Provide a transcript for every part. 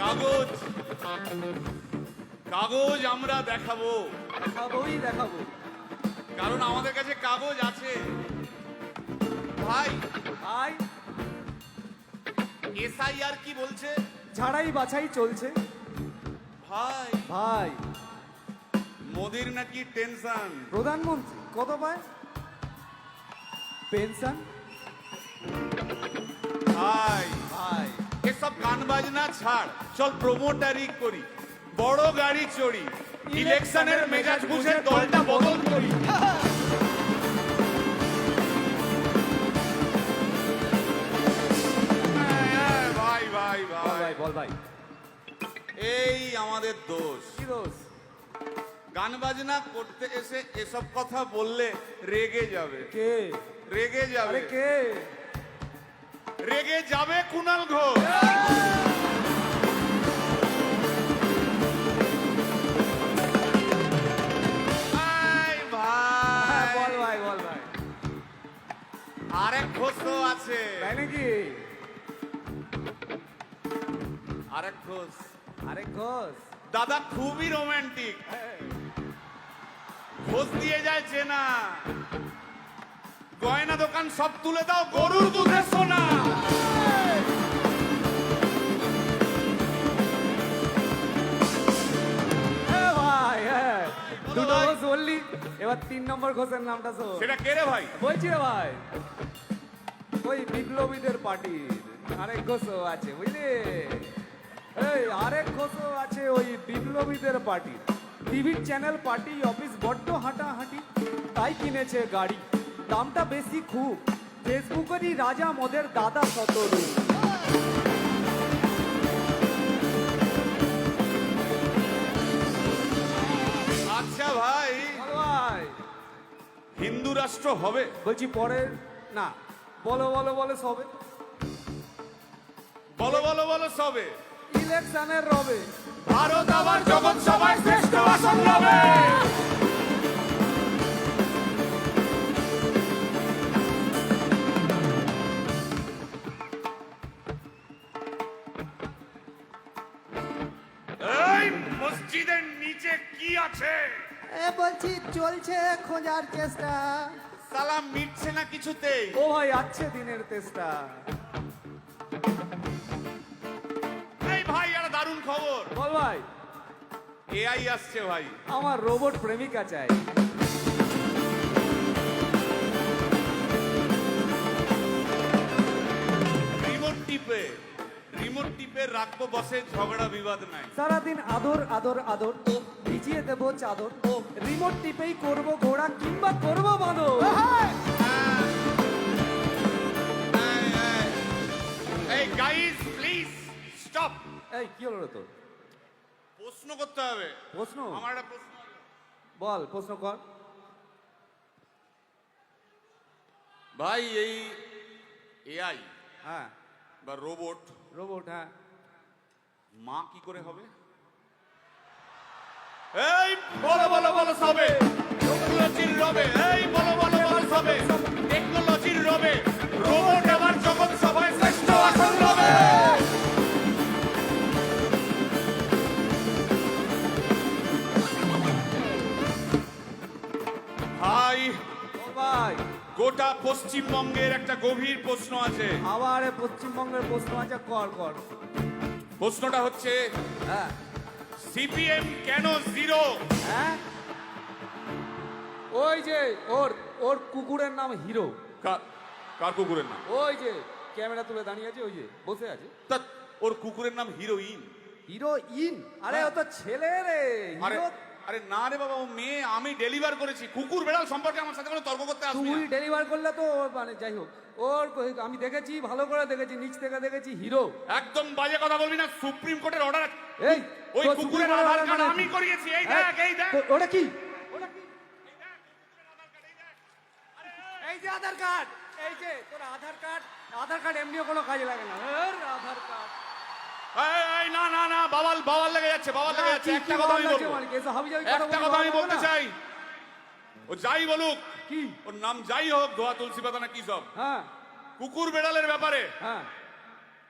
কাগজ কাগজ আমরা দেখাবো, দেখাবো। কারণ আমাদের কাছে কাগজ আছে। ভাই ভাই এসআইআর কি বলছে? ঝাড়াই বাছাই চলছে। ভাই ভাই মোদির নাকি টেনশন। প্রধানমন্ত্রী কত পায় পেনশন? ভাই ভাই এসব গান বাজনা ছাড়, চল প্রমোটারি করি, বড় গাড়ি চড়ি, ইলেকশনের মেজাজ বুঝে দলটা বদল করি। ভাই ভাই ভাই বল ভাই এই আমাদের দোষ। কি দোষ? গান বাজনা করতে এসে এসব কথা বললে রেগে যাবে। কে? রেগে যাবে। আরে কে? রেগে যাবে কুণাল ঘোষ। ভাই ভাই বল ভাই বল ভাই। আরেক ঘোষ তো আছে। তাই নাকি? আরেক ঘোষ আরে ঘোষ দাদা খুবই রোমান্টিক, ঘোষ দিয়ে যায় চেনা, গয়না দোকান সব তুলে দাও, গরুর দুধের সোনা। ভাই দুটো ঘোষ বললি, এবার 3 নম্বর ঘোষের নামটা শোন। সেটা কে রে ভাই? বলছি রে ভাই, ওই বিপ্লবীদের পার্টির আরেক ঘোষও আছে বুঝলি। এই আরেক ঘোষও আছে ওই বিপ্লবীদের পার্টির। টিভির চ্যানেল পার্টি অফিস বড্ড হাঁটাহাঁটি, তাই কিনেছে গাড়ি, দামটা বেশি খুব, ফেসবুকেরই রাজা মদের দাদা শতরু। আচ্ছা ভাই, ভাই হিন্দু রাষ্ট্র হবে? বলছি পরে না, বলো বলো বলো সবে, বলো বলো বলো সবে। ইলেকশনের রবে ভারত আবার জগৎ সভায় শ্রেষ্ঠ আসন লবে। এই মসজিদের নিচে কি আছে? বলছি চলছে খোঁজার চেষ্টা। সালাম মিটছে না কিছুতেই। ও ভাই আছে দিনের চেষ্টা। এই ভাই একটা দারুণ খবর, বল ভাই। এআই আসছে ভাই। আমার রোবট প্রেমিকা চাই। রিমোট টিপে রাখবো বসে, ঝগড়া বিবাদ নাই। সারাদিন আদর আদর আদর, ভিজিয়ে দেবো চাদর, রিমোট টিপেই করবো ঘোড়া কিংবা করবো বাঁদর। এই গাইস প্লিজ স্টপ। এই কি হলো রে তোর? প্রশ্ন করতে হবে। প্রশ্ন? আমার একটা প্রশ্ন আছে। বল প্রশ্ন কর। ভাই এই এআই হ্যাঁ বা রোবট, রোবট হ্যাঁ মা কি করে হবে? এই বলো বলো বলো সবে, টেকনোলজির রবে। এই বলো বলো বলো সবে, টেকনোলজির রবে, রোবট আবার জগৎ সভায় শ্রেষ্ঠ আসন লবে। ভাই বল ভাই। গোটা পশ্চিমবঙ্গের একটা গভীর প্রশ্ন আছে। আবার এ পশ্চিমবঙ্গের প্রশ্ন আছে, কর কর। প্রশ্নটা হচ্ছে হ্যাঁ সিপিএম কেন জিরো? হ্যাঁ ওই যে ওর ওর কুকুরের নাম হিরো। কার কুকুরের নাম? ওই যে ক্যামেরা তুলে দাঁড়িয়ে আছে, ওই যে বসে আছে। তা ওর কুকুরের নাম হিরোইন। হিরোইন? আরে ও তো ছেলে রে। আরে হিরো আরে না রে বাবা, ও মেয়ে। আমি ডেলিভার করেছি। কুকুর বেড়াল সম্পর্কে আমার সাথে কোনো তর্ক করতে আসবি তুই না। ডেলিভার করলে তো মানে যাই হোক, ওর আমি দেখেছি, ভালো করে দেখেছি, নিচ থেকে দেখেছি হিরো। একদম বাজে কথা বলবি না, সুপ্রিম কোর্টের অর্ডার। এই ওই তোর কুকুরের সুপ্রিম আধার কোর্টের কার্ড order আমি মানে- করিয়েছি। এই হ্যাঁ, দেখ, এই দেখ। ওটা কি? এই যে আধার কার্ড, এই যে তোর আধার কার্ড। আধার কার্ড এমনিও কোনো কাজে লাগে না। আধার কার্ড। এই না না না, বাবাল বাবাল লেগে যাচ্ছে, বাবাল লেগে যাচ্ছে। একটা কথা আমি বলবো, একটা কথা আমি বলতে চাই। ও যাই বলুক, কি ওর নাম যাই হোক, ধোয়া তুলসী পাতা না কি সব, হ্যাঁ কুকুর বেড়ালের ব্যাপারে হ্যাঁ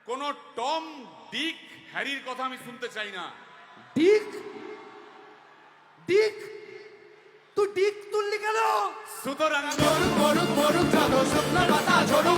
কোন টম ডিক হ্যারির কথা আমি শুনতে চাই না। ডিক ডিক তুই ডিক তুললি কেন? সুতরাং মরুক মরুক মরুক যত স্বপ্ন পাতা ঝরুক